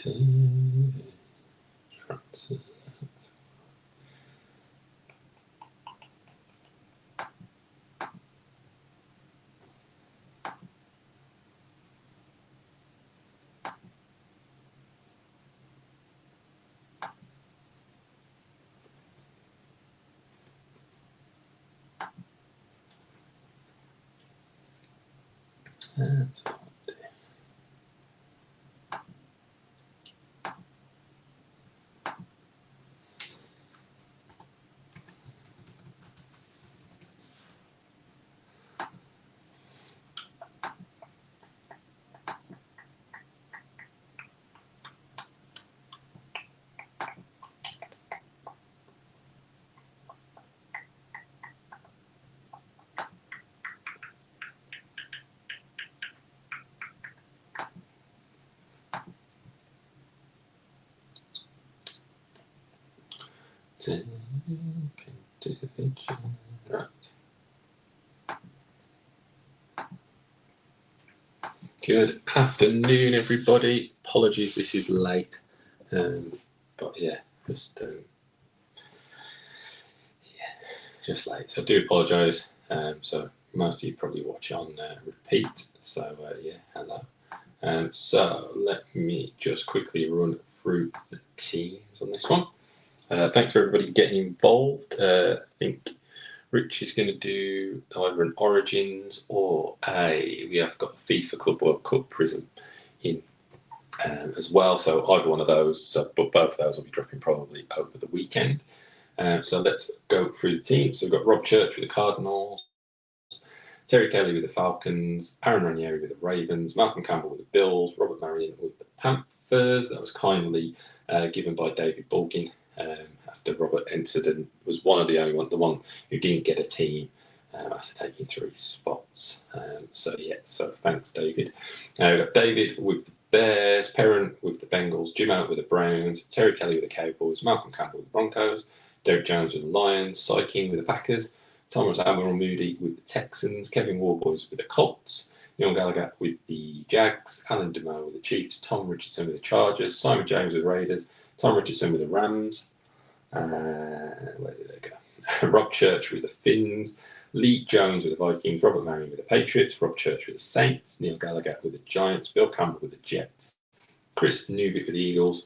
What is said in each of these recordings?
David. That's what I do. Right. Good afternoon, everybody. Apologies, this is late, but yeah, just late. So I do apologise. So most of you probably watch on repeat. So yeah, hello. So let me just quickly run through the teams on this one. Thanks for everybody getting involved. I think Rich is going to do either an Origins or we have got a FIFA Club World Cup Prism in as well. So either one of those, but both of those will be dropping probably over the weekend. So let's go through the teams. So we've got Rob Church with the Cardinals, Terry Kelly with the Falcons, Aaron Ranieri with the Ravens, Malcolm Campbell with the Bills, Robert Marion with the Panthers. That was kindly given by David Bulgin after Robert entered and was one of the one who didn't get a team after taking 3 spots. So thanks, David. We've got David with the Bears, Perrin with the Bengals, Jim Out with the Browns, Terry Kelly with the Cowboys, Malcolm Campbell with the Broncos, Derek Jones with the Lions, Cy King with the Packers, Thomas Admiral Moody with the Texans, Kevin Warboys with the Colts, Neil Gallagher with the Jags, Alan DeMoe with the Chiefs, Tom Richardson with the Chargers, Simon James with the Raiders, Tom Richardson with the Rams, where did they go? Rob Church with the Finns, Lee Jones with the Vikings, Robert Marion with the Patriots, Rob Church with the Saints, Neil Gallagher with the Giants, Bill Campbell with the Jets, Chris Newbit with the Eagles,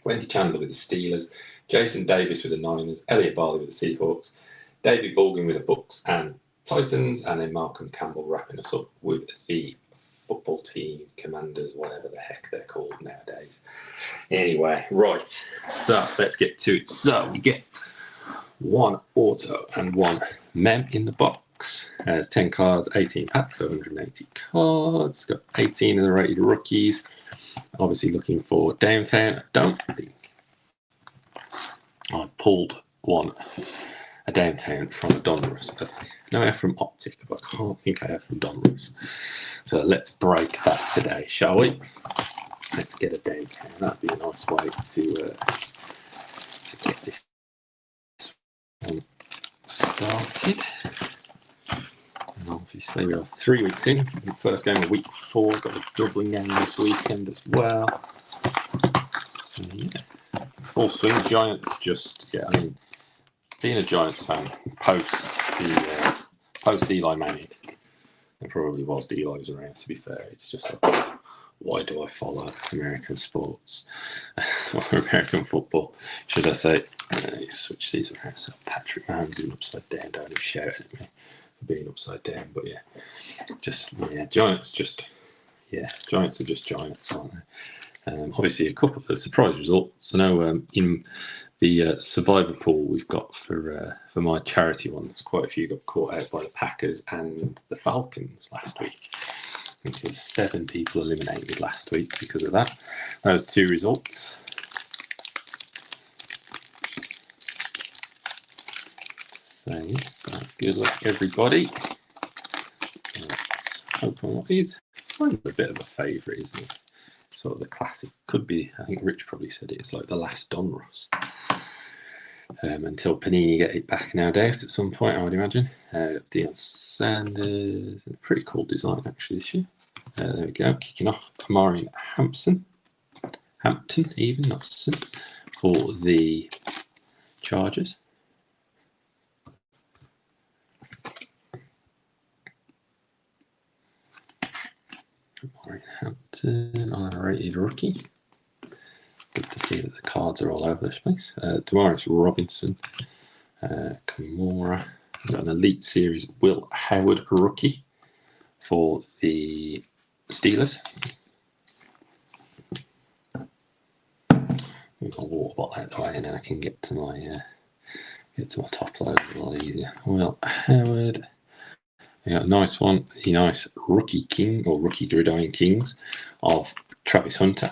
Wendy Chandler with the Steelers, Jason Davis with the Niners, Elliot Barley with the Seahawks, David Baldwin with the Bucks and Titans, and then Malcolm Campbell wrapping us up with the football team Commanders, whatever the heck they're called nowadays. Anyway, right, so let's get to it. So we get 1 auto and 1 mem in the box. There's 10 cards, 18 packs, so 180 cards. Got 18 of the rated rookies. Obviously looking for Downtown. I don't think I've pulled a Downtown from a Donruss. No, I have from Optic, but I can't think I have from Donruss. So let's break that today, shall we? Let's get a Downtown. That'd be a nice way to get this one started. And obviously we are 3 weeks in. First game of week 4. Got a doubling game this weekend as well. So yeah, full swing. Giants just being a Giants fan post Eli Manning, and probably whilst Eli was around, to be fair, it's just like, why do I follow American sports or American football, should I say? Switch these around. So Patrick Mahomes is upside down. Don't even shout at me for being upside down. But Giants are just Giants, aren't they? Obviously, a couple of surprise results. I know in the survivor pool we've got for my charity ones, quite a few got caught out by the Packers and the Falcons last week. I think there was 7 people eliminated last week because of that. Those 2 results. So good luck, everybody. Let's open what these. Mine's a bit of a favourite, isn't it? Sort of the classic. Could be, I think Rich probably said it's like the last Donruss. Until Panini get it back nowadays at some point, I would imagine. Deion Sanders, pretty cool design actually this year. There we go, kicking off Amarian Hampton, even, not St, for the Chargers. Hampton, unrated rookie. Good to see that the cards are all over this place. Donruss Robinson, Kimura. We've got an Elite Series Will Howard rookie for the Steelers. We've got a water bottle out the way, and then I can get to my top load a lot easier. Will Howard. We got a nice one, the nice rookie king or rookie Gridiron Kings of Travis Hunter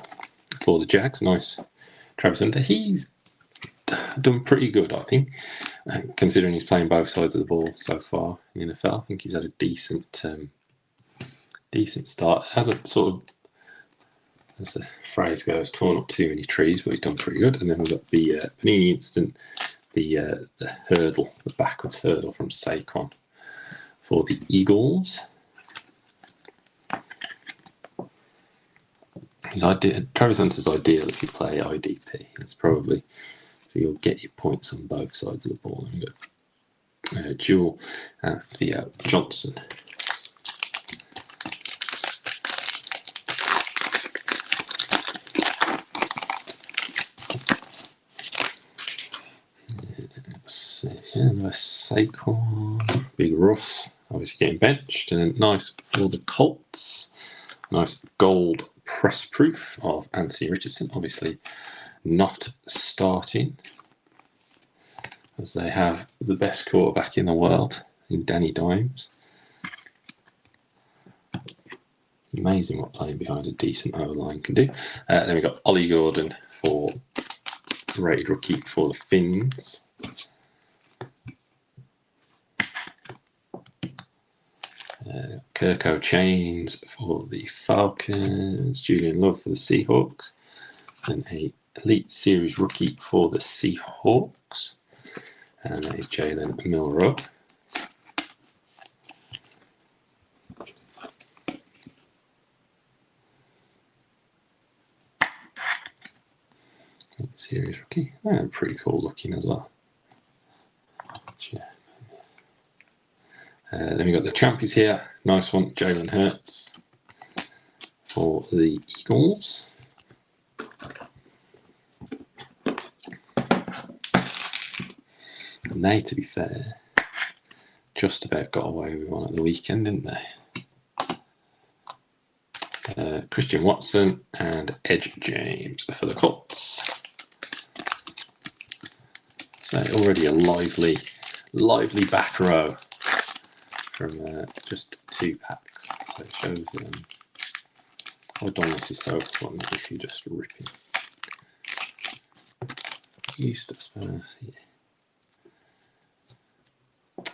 for the Jags. Nice Travis Hunter. He's done pretty good, I think, considering he's playing both sides of the ball so far in the NFL. I think he's had a decent start. Hasn't sort of, as the phrase goes, torn up too many trees, but he's done pretty good. And then we've got the Panini Instant, the hurdle, the backwards hurdle from Saquon for the Eagles. Travis Hunter's ideal if you play IDP. It's probably so you'll get your points on both sides of the ball. And we've got Jewel and Theo Johnson. Saquon, Big Russ, obviously getting benched, and then nice for the Colts. Nice gold press proof of Anthony Richardson, obviously not starting, as they have the best quarterback in the world in Danny Dimes. Amazing what playing behind a decent O-line can do. Then we've got Ollie Gordon for rated rookie for the Finns. Kirko Chains for the Falcons, Julian Love for the Seahawks, and a Elite Series rookie for the Seahawks, and a Jalen Milroe. Elite Series rookie, pretty cool looking as well. Yeah. Then we got the champions here. Nice one, Jalen Hurts for the Eagles. And they, to be fair, just about got away with one at the weekend, didn't they? Christian Watson and Edge James for the Colts. So already a lively back row from just 2 packs. So it shows how Donruss is so fun if you just rip him. Eustace Smith, yeah.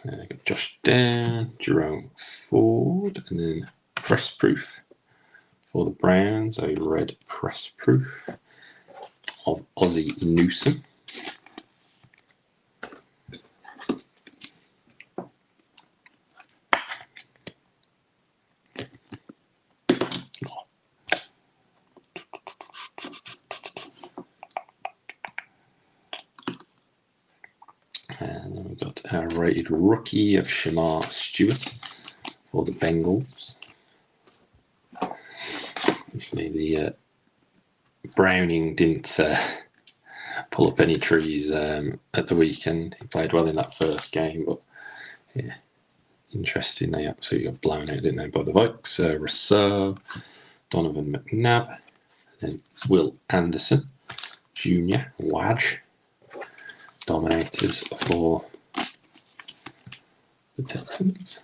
Got Josh Down, Jerome Ford, and then press proof for the Browns, a red press proof of Ozzie Newsome. And then we've got our rated rookie of Shamar Stewart for the Bengals. Obviously, the Browning didn't pull up any trees at the weekend. He played well in that first game, but yeah, interesting. They absolutely got blown out, didn't they, by the Vikes. Rousseau, Donovan McNabb, and then Will Anderson Jr., Wadge. Dominators for the Texans.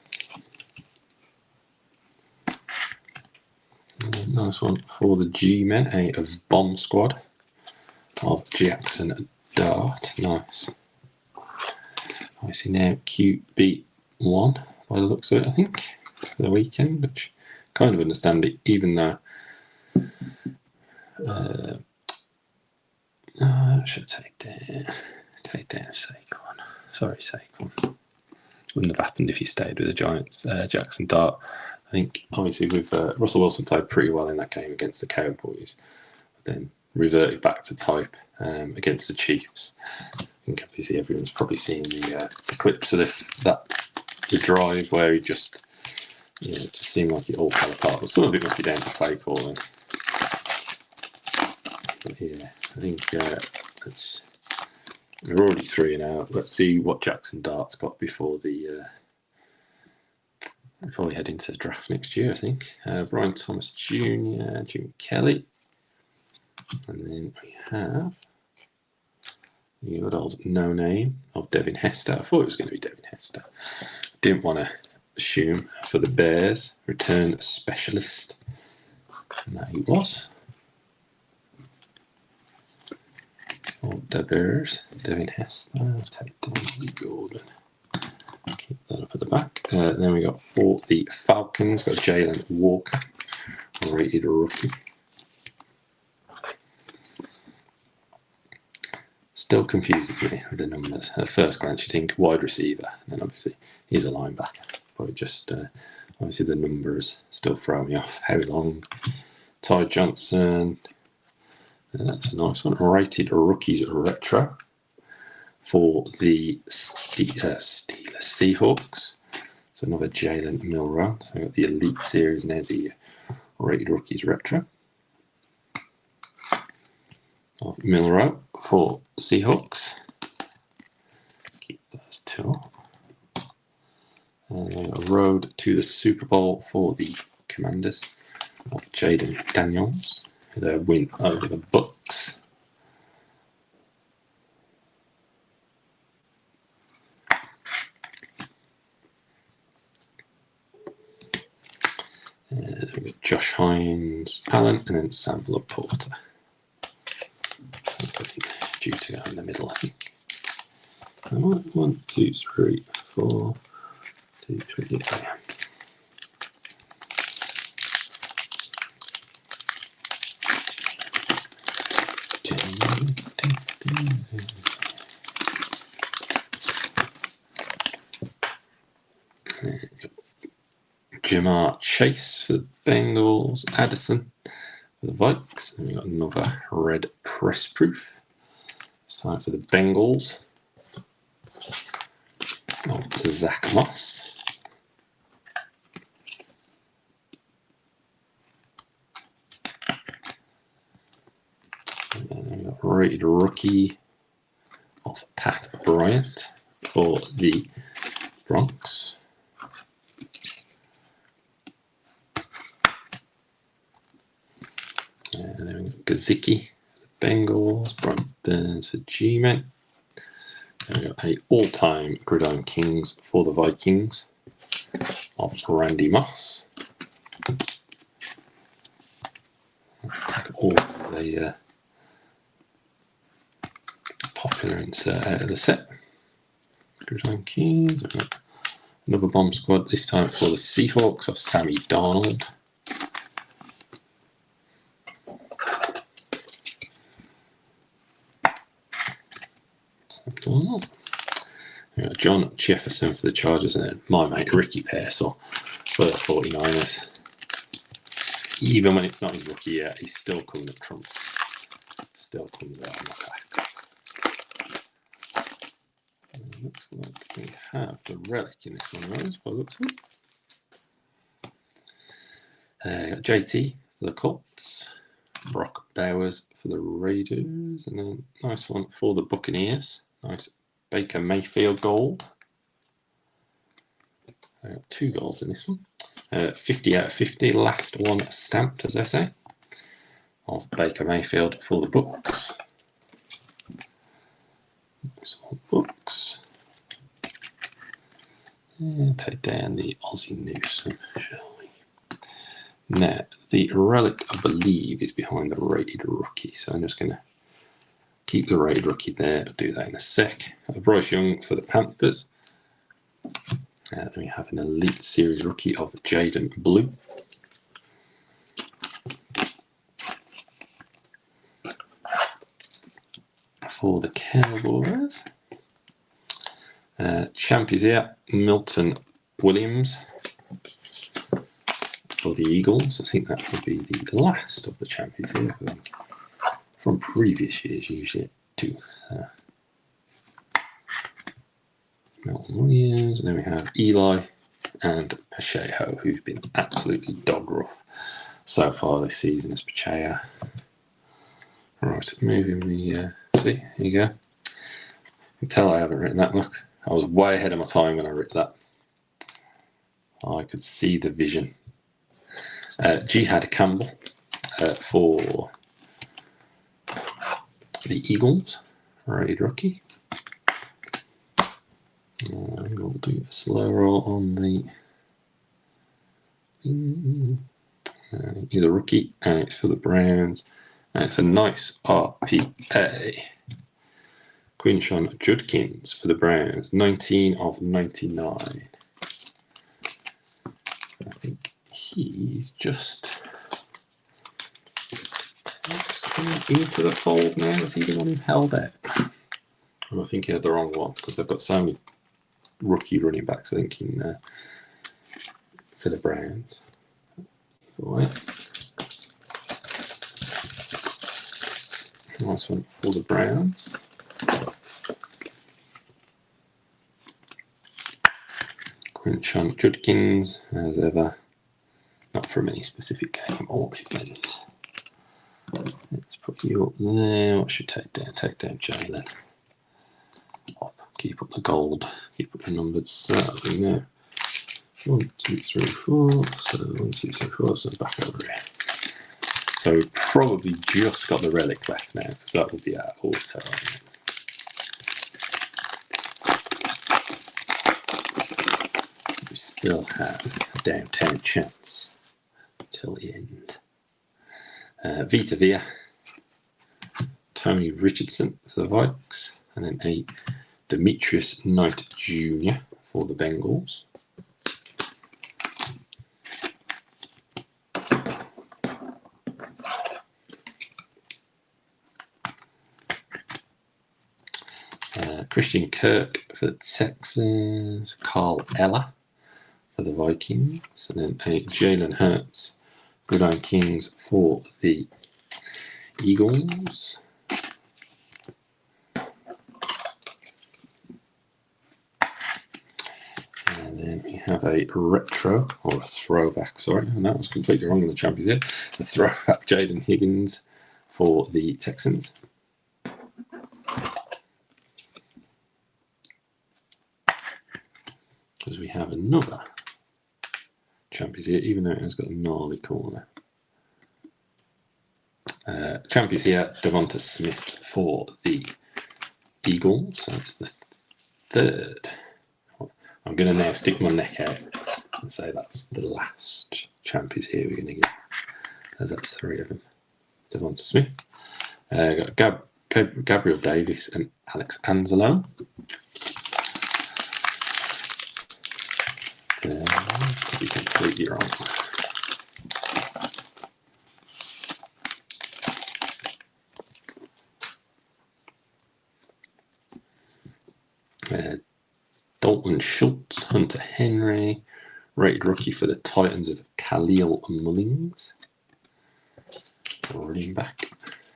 Nice one for the G-Men, a bomb squad of Jackson Dart. Nice. I see now QB1 by the looks of it, I think, for the weekend, which kind of understand it, even though I should take down Saquon. Sorry, Saquon. Wouldn't have happened if you stayed with the Giants. Jackson Dart. I think, obviously, with Russell Wilson played pretty well in that game against the Cowboys. But then reverted back to type against the Chiefs. I think obviously everyone's probably seen the clips of the drive where he just, it just seemed like it all fell apart. But some of it must be down to play calling. But yeah, I think we're already 3-0. Let's see what Jackson Dart's got before we head into the draft next year, I think. Brian Thomas Jr., Jim Kelly. And then we have the good old no name of Devin Hester. I thought it was going to be Devin Hester. Didn't want to assume for the Bears. Return specialist. And that he was. For the Bears, Devin Hester. I'll take Daisy Gordon. Keep that up at the back. Then we got for the Falcons, got Jalen Walker, rated rookie. Still confuses me with the numbers. At first glance, you think wide receiver, and then obviously he's a linebacker. But just obviously the numbers still throw me off. How long? Ty Johnson. That's a nice one. Rated rookies retro for the Steelers Seahawks. So another Jalen Milroe. So we've got the Elite Series now, the rated rookies retro. Milroe for Seahawks. Keep those two. And road to the Super Bowl for the Commanders of Jaden Daniels. Their win over the Bucks. Then we got Josh Hines, Allen, and then Sam Laporta. Due to go in the middle, I think. 1, 2, 3, 4, 2, 3, yeah. Jamar Chase for the Bengals, Addison for the Vikes, and we got another red press proof. It's time for the Bengals. Zach Moss. And then we got rated rookie of Pat Bryant for the Bronx. And then we got Gazicki, the Bengals, Brian Burns for G-Men. And we got a all-time Gridiron Kings for the Vikings of Randy Moss. All the popular insert out of the set. Gridiron Kings. Another bomb squad, this time for the Seahawks of Sammy Darnold. John Jefferson for the Chargers, and then my mate Ricky Pearsall for the 49ers. Even when it's not his rookie yet, he's still coming up trumps. Still comes out on the back. Looks like we have the relic in this one, Rose, by the looks of it. Got JT for the Colts, Brock Bowers for the Raiders, and then nice one for the Buccaneers. Nice Baker Mayfield gold. I got 2 golds in this one. 50 out of 50, last one stamped, as I say, of Baker Mayfield for the Bucks. Bucks. And take down the Aussie Noose, shall we? Now, the relic, I believe, is behind the rated rookie, so I'm just going to keep the rated rookie there. I'll do that in a sec. Bryce Young for the Panthers. Then we have an Elite Series rookie of Jaden Blue. For the Cowboys. Champions here, Milton Williams. For the Eagles. I think that will be the last of the champions here, I think. from previous years, usually two. Milton Williams, and then we have Eli and Pacheco, who's been absolutely dog rough so far this season as Pacheco. Right, moving the, see, here you go. You can tell I haven't written that, look. I was way ahead of my time when I wrote that. I could see the vision. Jihad Campbell for the Eagles, rated rookie. We'll do a slow roll on the he's a rookie, and it's for the Browns, and it's a nice RPA. Quinshawn Judkins for the Browns, 19 of 99. I think he's just coming into the fold now. Is he the one who held out? I think he had the wrong one because they've got so many rookie running backs, I think, in for the Browns. Right. Nice one for the Browns. Quinshawn Judkins, as ever, not from any specific game or event. Let's put you up there. What should take down? Take down Jalen. Keep up the gold. Keep up the numbered. So there. 1, 2, 3, 4. So 1, 2, 3, 4. So back over here. So we've probably just got the relic left now, because that will be our auto. We still have a downtown chance till the end. Vita Vea, Tony Richardson for the Vikes, and then a Demetrius Knight Jr. for the Bengals. Christian Kirk for the Texans, Carl Eller for the Vikings, and then a Jalen Hurts, Gridiron Kings for the Eagles. And then we have a retro, or a throwback, sorry, and that was completely wrong in the champions here. The throwback Jaden Higgins for the Texans. Because we have another champions here, even though it has got a gnarly corner. Champions here, Devonta Smith for the Eagles. So it's the third. I'm going to now stick my neck out and say that's the last champions here we're going to get, as that's 3 of them. Devonta Smith. Got Gabriel Davis and Alex Anzalone. To be completely wrong. Dalton Schultz, Hunter Henry, rated rookie for the Titans of Khalil Mullings, running back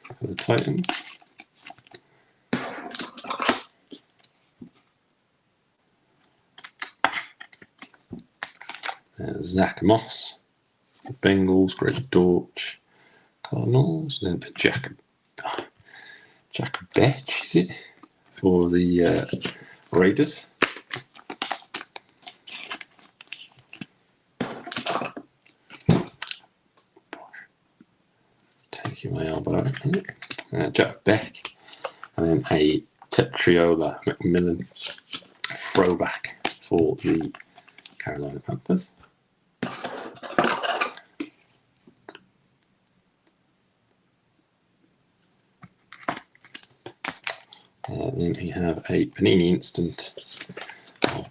for the Titans. Zach Moss, Bengals, Greg Dortch, Cardinals, then Jack Betch, is it, for the Raiders. Taking my elbow out. Jack Beck, and then a Tetriola McMillan throwback for the Carolina Panthers. Then we have a Panini Instant of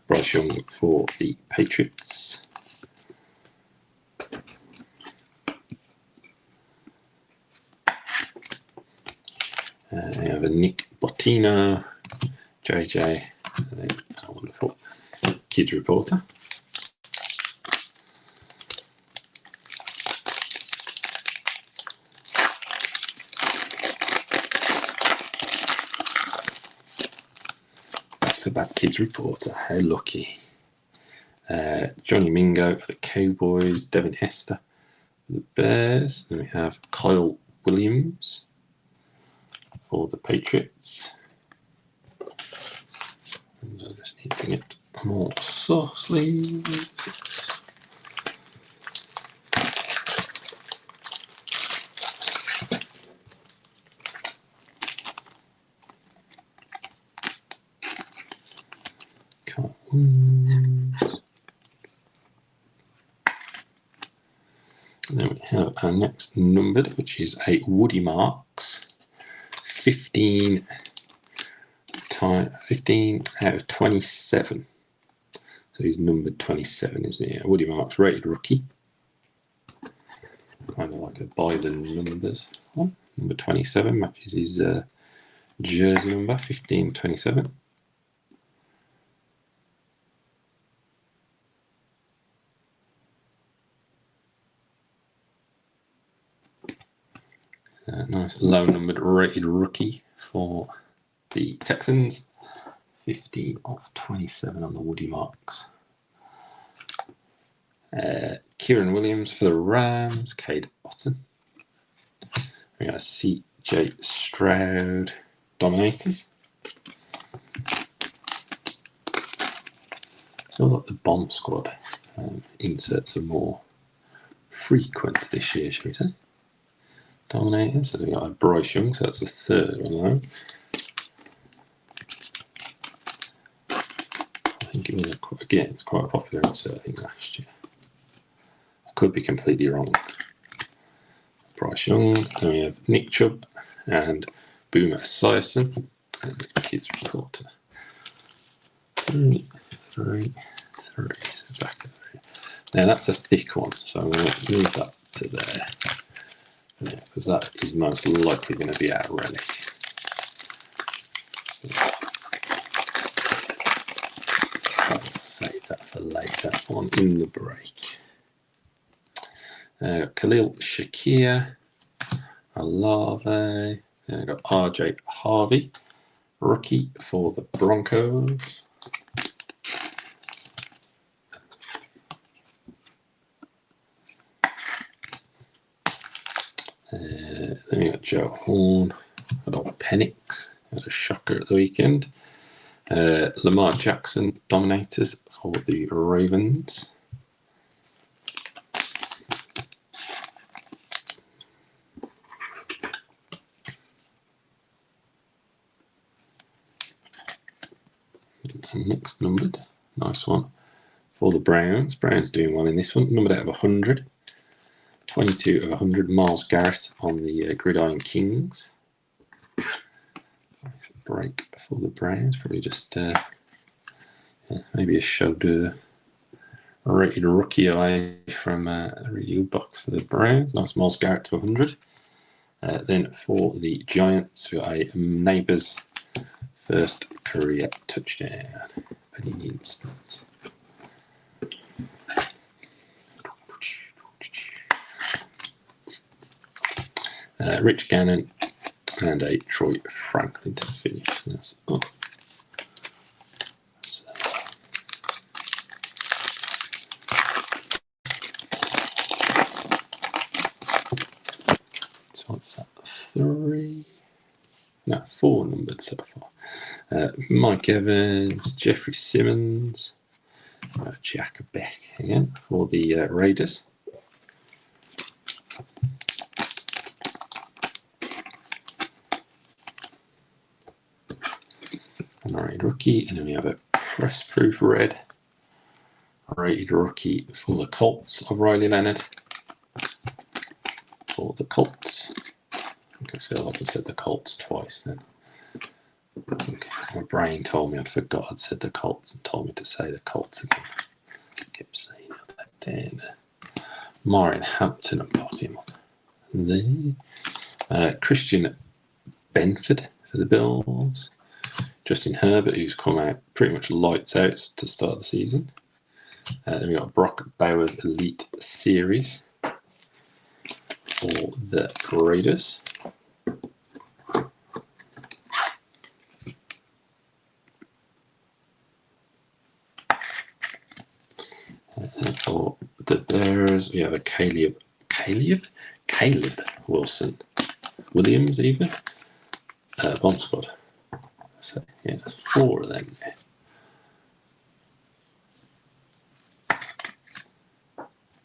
Bryce Young for the Patriots. We have a Nick Bottino, JJ, and a wonderful Kids Reporter. bad kids reporter. How lucky. Johnny Mingo for the Cowboys. Devin Hester for the Bears. Then we have Kyle Williams for the Patriots. And I just need to get more sauce sleeves. And then we have our next numbered, which is a Woody Marks 15 out of 27. So he's numbered 27, isn't he? Woody Marks rated rookie. Kind of like a by the numbers one. Number 27 matches his jersey number 1527. Nice low numbered rated rookie for the Texans. 15 of 27 on the Woody Marks. Kieran Williams for the Rams. Cade Otton. We got CJ Stroud Dominators. Feels like the bomb squad inserts are more frequent this year, shall we say? Dominators. So we got a Bryce Young, so that's the third one though. I think it was it's quite a popular insert, I think, last year. I could be completely wrong. Bryce Young, then we have Nick Chubb and Boomer Esiason, and the kids reporter. 3, 3, 3. So back over here. Now that's a thick one, so I'm going to move that to there. Yeah, because that is most likely going to be our relic. I'll save that for later on in the break. Khalil Shakir, Alave. Then I've got RJ Harvey, rookie for the Broncos. Then we got Joe Horn, got Penix, had a shocker at the weekend. Lamar Jackson, Dominators for the Ravens. And next numbered, nice one for the Browns. Browns doing well in this one, numbered out of 100. 22 of 100, Miles Garrett on the Gridiron Kings. Nice break for the Browns. Probably just maybe a showed rated rookie eye from a review box for the Browns. Nice Miles Garrett to 100. Then for the Giants, we got a Neighbours first career touchdown. Penny instant. Rich Gannon and a Troy Franklin to finish this up. So what's that? 3? No, 4 numbered so far. Mike Evans, Jeffrey Simmons, Jack Beck again for the Raiders. Rated rookie, and then we have a press proof red rated rookie for the Colts of Riley Leonard. For the Colts, I feel like I said the Colts twice then. My brain told me I'd forgot I'd said the Colts and told me to say the Colts again. I kept saying that then. Marin Hampton and pop him up there. Christian Benford for the Bills. Justin Herbert, who's come out pretty much lights out to start the season. Then we got Brock Bowers Elite Series for the Raiders. For the Bears, we have a Caleb Williams, even bomb squad. So yeah, there's 4 of them there.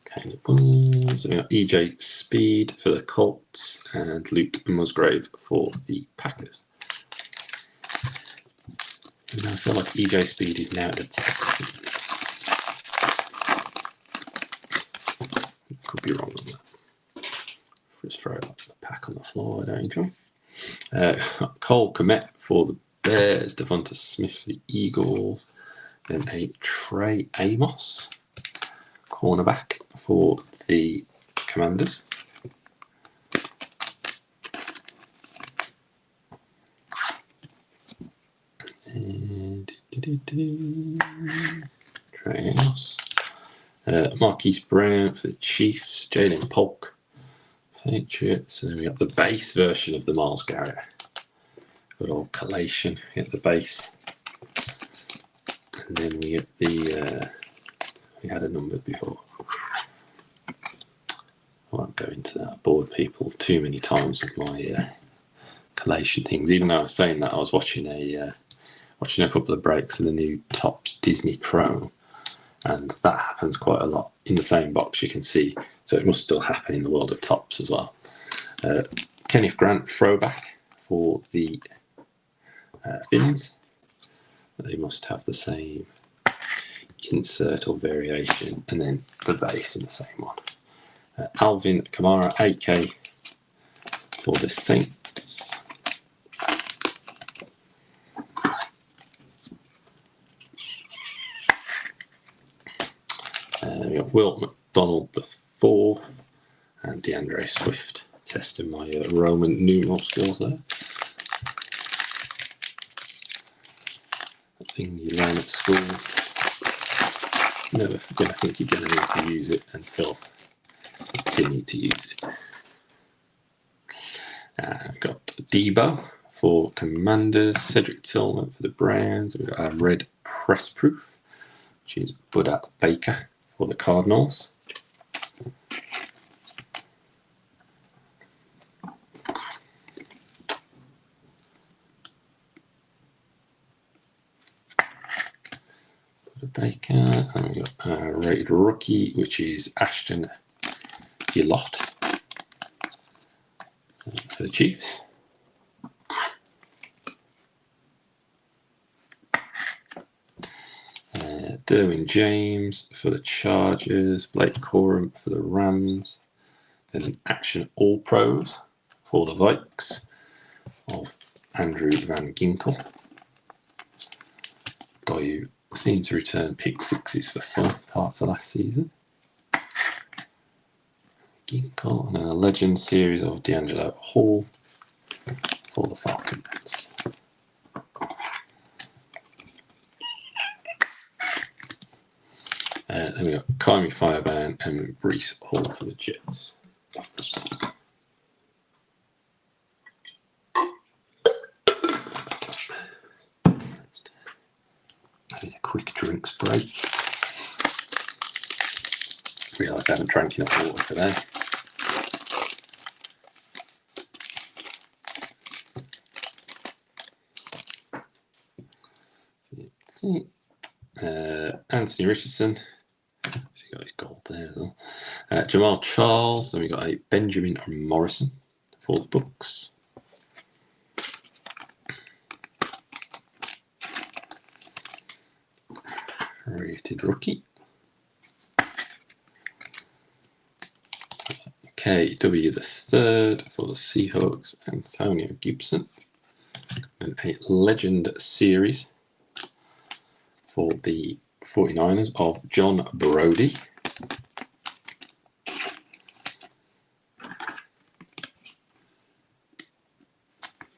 Caleb Williams. We got EJ Speed for the Colts and Luke Musgrave for the Packers. And I feel like EJ Speed is now at the Texans. Could be wrong on that. Just throw the pack on the floor, I don't enjoy. Cole Kmet for the Bears, Devonta Smith for the Eagles, then a Trey Amos, cornerback for the Commanders. And Trey Amos. Marquise Brown for the Chiefs, Jalen Polk, Patriots, and then we got the base version of the Myles Garrett. Good old collation at the base. And then we get the, we had a number before. I won't go into that. I bored people too many times with my collation things. Even though I was saying that, I was watching a couple of breaks of the new Topps Disney Chrome. And that happens quite a lot in the same box, you can see. So it must still happen in the world of Topps as well. Kenneth Grant throwback for the Finns. They must have the same insert or variation, and then the base in the same one. Alvin Kamara, AK for the Saints. We got Wilt McDonald IV and DeAndre Swift. Testing my Roman numeral skills there. That thing you learn at school. Never gonna think you're gonna need to use it until you need to use it. Got Debo for Commanders, Cedric Tillman for the Browns. We've got a red press proof, which is Budat Baker for the Cardinals. Baker, and we got a rated rookie, which is Ashton Gillott for the Chiefs. Derwin James for the Chargers, Blake Corum for the Rams, then an Action All Pros for the Vikes of Andrew Van Ginkel. Guy who seemed to return pick sixes for fun parts of last season. Ginkel, and then a Legend series of D'Angelo Hall for the Falcons. Then we got Kaimi Fireban and Breece Hall for the Jets. Having a quick drinks break. Realised I haven't drank enough water today. Let's see. Anthony Richardson. So you got his gold there as well. Jamal Charles. Then we got a Benjamin Morrison for the Bucks. Rated rookie. KW the third for the Seahawks, Antonio Gibson. And a Legend series for the 49ers of John Brody.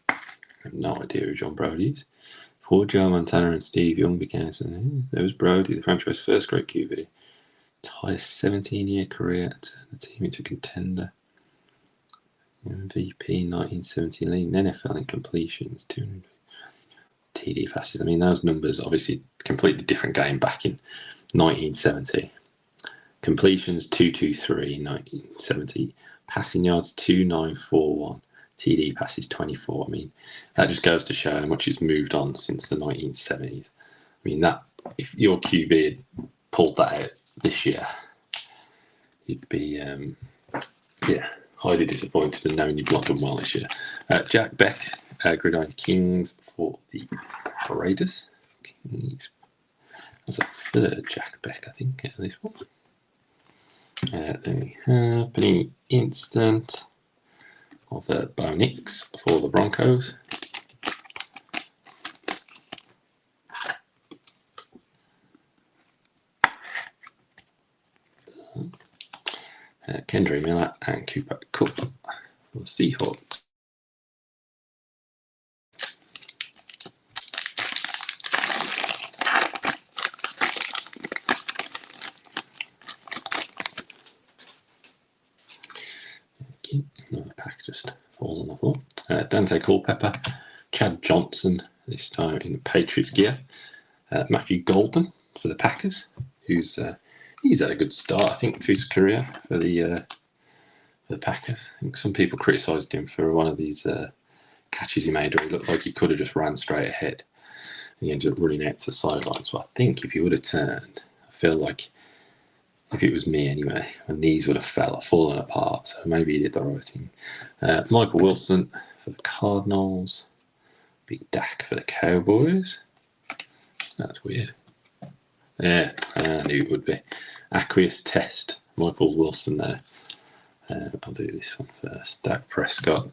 I have no idea who John Brody is. Before Joe Montana and Steve Young became, there was Brody, the franchise's first great QB. Entire 17-year career to turn the team into a contender. MVP 1970 lead, NFL in completions, 200 TD passes. I mean, those numbers obviously completely different game back in 1970. Completions 223, 1970. Passing yards 2941. TD passes 24. I mean, that just goes to show how much it's moved on since the 1970s. I mean, that if your QB had pulled that out this year, you'd be highly disappointed in knowing you've not done well this year. Jack Beck, Gridiron Kings for the Raiders. Kings. That's a third Jack Beck, I think, at this one. Then we have Panini Instant of Bo Nix for the Broncos. Kendra Miller and Cooper Kupp for the Seahawks. Another pack just falling off the floor. Dante Culpepper, Chad Johnson, this time in Patriots gear. Matthew Golden for the Packers, who's he's had a good start, I think, to his career for the Packers. I think some people criticised him for one of these catches he made where he looked like he could have just ran straight ahead. And he ended up running out to the sideline. So I think if he would have turned, I feel like if it was me anyway, my knees would have fallen apart. So maybe he did the right thing. Michael Wilson for the Cardinals. Big Dak for the Cowboys. That's weird. Yeah, I knew it would be. Aqueous Test. Michael Wilson there. I'll do this one first. Dak Prescott.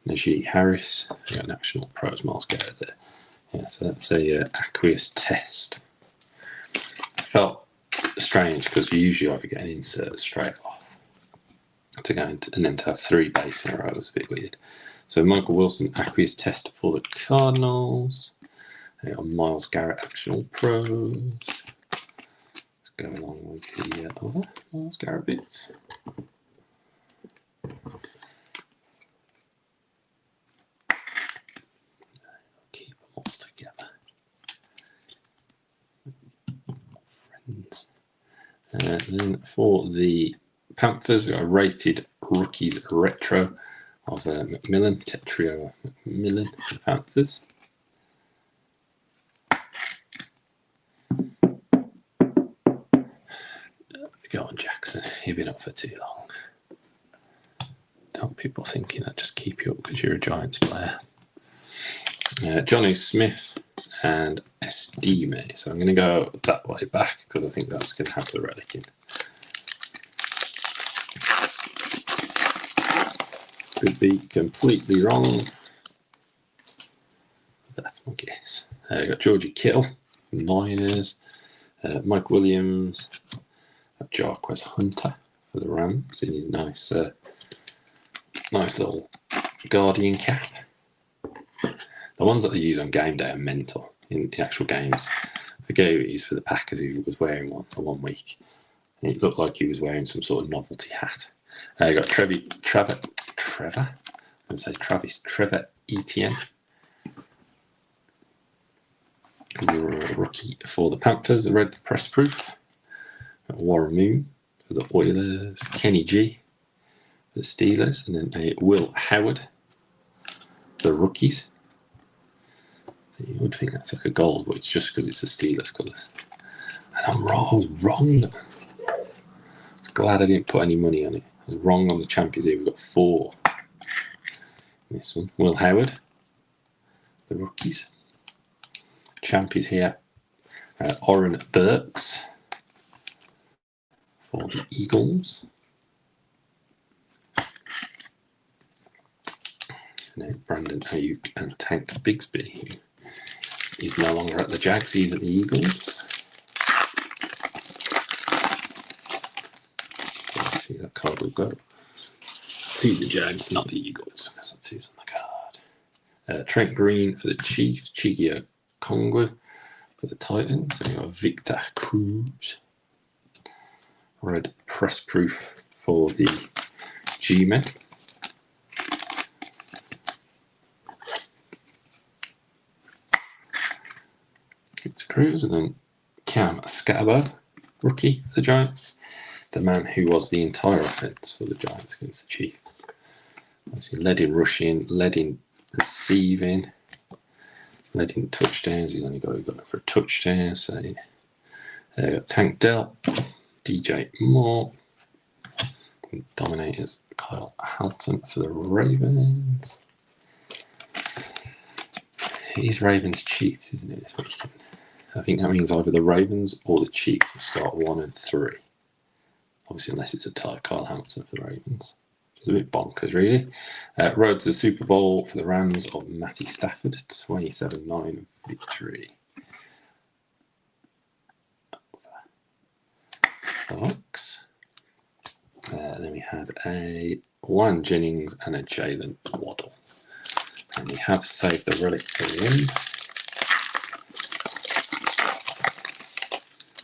Najee Harris. We got National Pros Miles Garrett there. Yeah, so that's a Aqueous Test. Felt strange because you usually either get an insert straight off to go into, and then to have 3 base in a row was a bit weird. So Michael Wilson, Aqueous Test for the Cardinals. They got Miles Garrett, Actional Pros. Let's go along with the other Miles Garrett bits. Keep them all together. Friends. And then for the Panthers, we've got a rated rookies retro of McMillan, Tetrio McMillan for the Panthers. Go on, Jackson. You've been up for too long. Don't people thinking that just keep you up because you're a Giants player. Johnny Smith and Estime. So I'm going to go that way back because I think that's going to have the relic in. Could be completely wrong. That's my guess. We've got Georgie Kittle, Niners. Mike Williams. Jarquez Hunter for the Rams in his nice little Guardian cap. The ones that they use on game day are mental in actual games. I forget who it is for the Packers who was wearing one for 1 week. And it looked like he was wearing some sort of novelty hat. You got Trevor Etienne. Rookie for the Panthers, red press proof. Warren Moon for the Oilers, Kenny G for the Steelers, and then a Will Howard, the rookies. You would think that's like a gold, but it's just because it's the Steelers colours. And I was wrong. I'm glad I didn't put any money on it. I was wrong on the champions here. We've got 4. This one, Will Howard, the rookies. Champions here, Oren Burks for the Eagles. And then Brandon Ayuk and Tank Bigsby. He's no longer at the Jags, he's at the Eagles. Let's see, that card will go to the Jags, not the Eagles, because that's who's on the card. Trent Green for the Chiefs, Chigio Kongwu for the Titans, and you got Victor Cruz. Red press proof for the G-Men. Victor Cruz, and then Cam Scatterbird, rookie for the Giants. the man who was the entire offense for the Giants against the Chiefs. Obviously led in rushing, led in receiving, led in touchdowns. He's only got it for a touchdown. So got Tank Dell, DJ Moore, and dominators Kyle Halton for the Ravens. It is Ravens Chiefs, isn't it, this weekend? I think that means either the Ravens or the Chiefs will start 1 and 3. Obviously, unless it's a tie, Kyle Hamilton for the Ravens. It's a bit bonkers, really. Road to the Super Bowl for the Rams of Matty Stafford, 27-9 victory. Bucks. Then we had a Juan Jennings and a Jalen Waddle. And we have saved the relic for the end.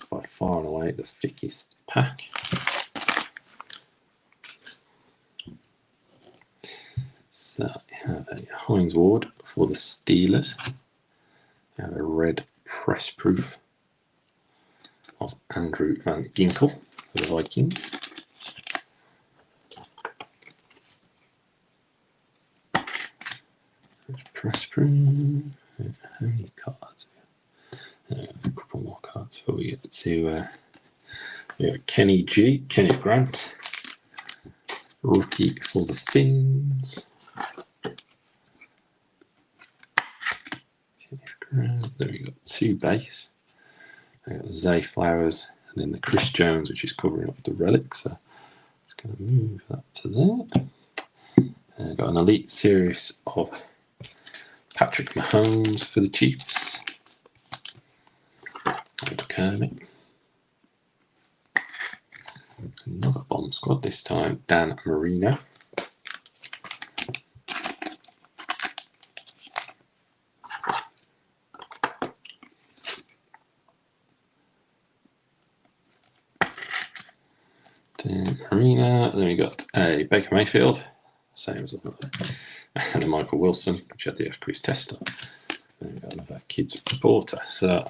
By far and away the thickest pack. So we have a Hines Ward for the Steelers. We have a red press proof of Andrew Van Ginkel for the Vikings. Press proof. How many cards? A couple more cards before we get to Kenny G, Kenneth Grant, rookie for the Finns. Kenneth Grant. There we go, 2 base. I got Zay Flowers and then the Chris Jones, which is covering up the relic. So it's going to move that to there. Got an elite series of Patrick Mahomes for the Chiefs. And Kermit. Another bomb squad, this time Dan Marino. Dan Marino. Then we got a Baker Mayfield, same as another, and a Michael Wilson, which had the Aquis Tester. Then we got another Kids Reporter. So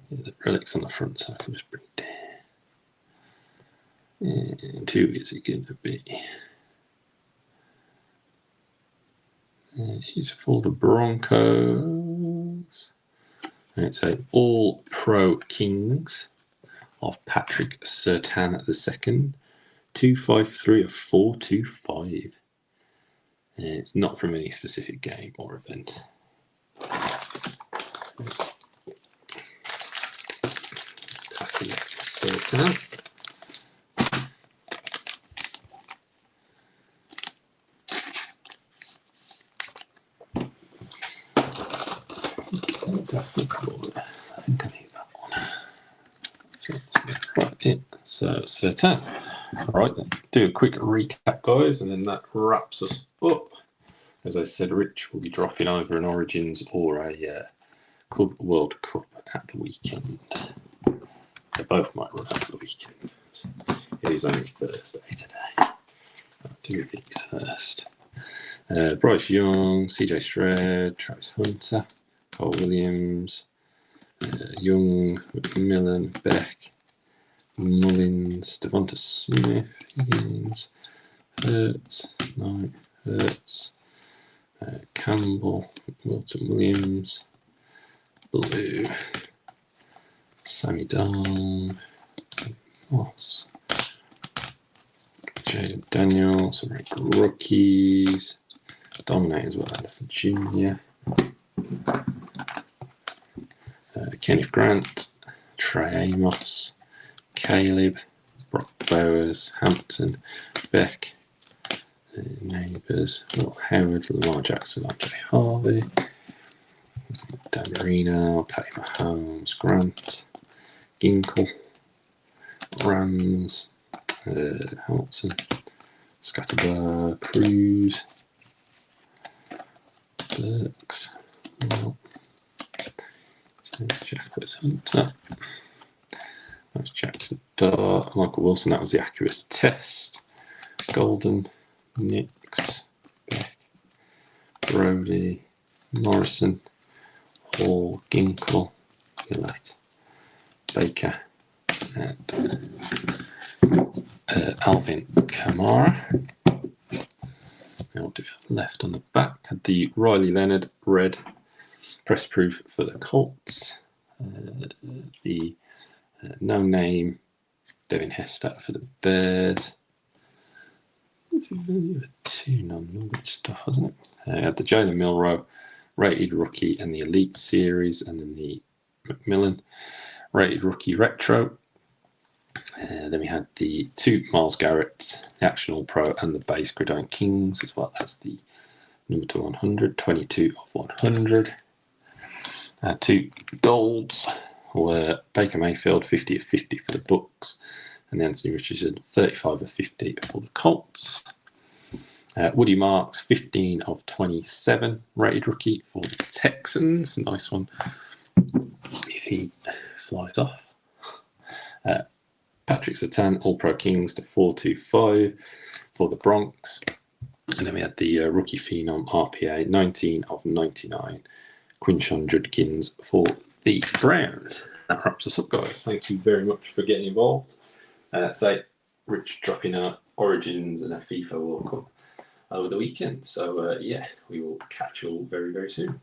the relics on the front, so I can just bring it down. And who is it going to be? He's for the Broncos. And it's a All-Pro Kings of Patrick Surtain II. 253 of 425. And it's not from any specific game or event. Surtain. I think I need that one. Right, yeah. So Surtain. Right then, do a quick recap, guys, and then that wraps us up. As I said, Rich will be dropping either an Origins or a Club World Cup at the weekend. They both might run out the weekend. So it is only Thursday today. I'll do these first. Bryce Young, CJ Stroud, Travis Hunter, Cole Williams, Young, McMillan, Beck, Mullins, Devonta Smith, Higgins, Hurts, Knight, Hurts, Campbell, Milton Williams, Blue, Sammy Darn, Moss, Jaden Daniels, some rookies, Dominate as well, Anderson Jr., Kenneth Grant, Trey Amos, Caleb, Brock Bowers, Hampton, Beck, Neighbours, Will Howard, Lamar Jackson, RJ Harvey, Dan Marino, Patty Mahomes, Grant, Ginkle, Rams, Hamilton, Scatterbar, Cruz, Burks, Jacquez Hunter. That's Jackson Dart. Michael Wilson, that was the Accurate Test. Golden, Nix, Beck, Brody, Morrison, Hall, Ginkle, Gillette, Baker, And Alvin Kamara. And what do we have left on the back? Had the Riley Leonard red press proof for the Colts. The no name Devin Hester for the Bears. It's really two non-numbered stuff, wasn't it? Had the Jalen Milroe rated rookie and the Elite Series, and then the McMillan rated rookie retro. Then we had the two Miles Garrett, the Action All Pro, and the base Gridiron Kings, as well as the number to 100, 22 of 100. Two golds were Baker Mayfield, 50 of 50 for the Bucks, and Anthony Richardson, 35 of 50 for the Colts. Woody Marks, 15 of 27 rated rookie for the Texans. Nice one if he flies off. Patrick Surtain, All-Pro Kings to 425 for the Bronx. And then we had the rookie phenom RPA, 19 of 99, Quinshon Judkins for the Browns. That wraps us up, guys. Thank you very much for getting involved. Rich dropping out Origins and a FIFA World Cup over the weekend. So, yeah, we will catch you all very, very soon.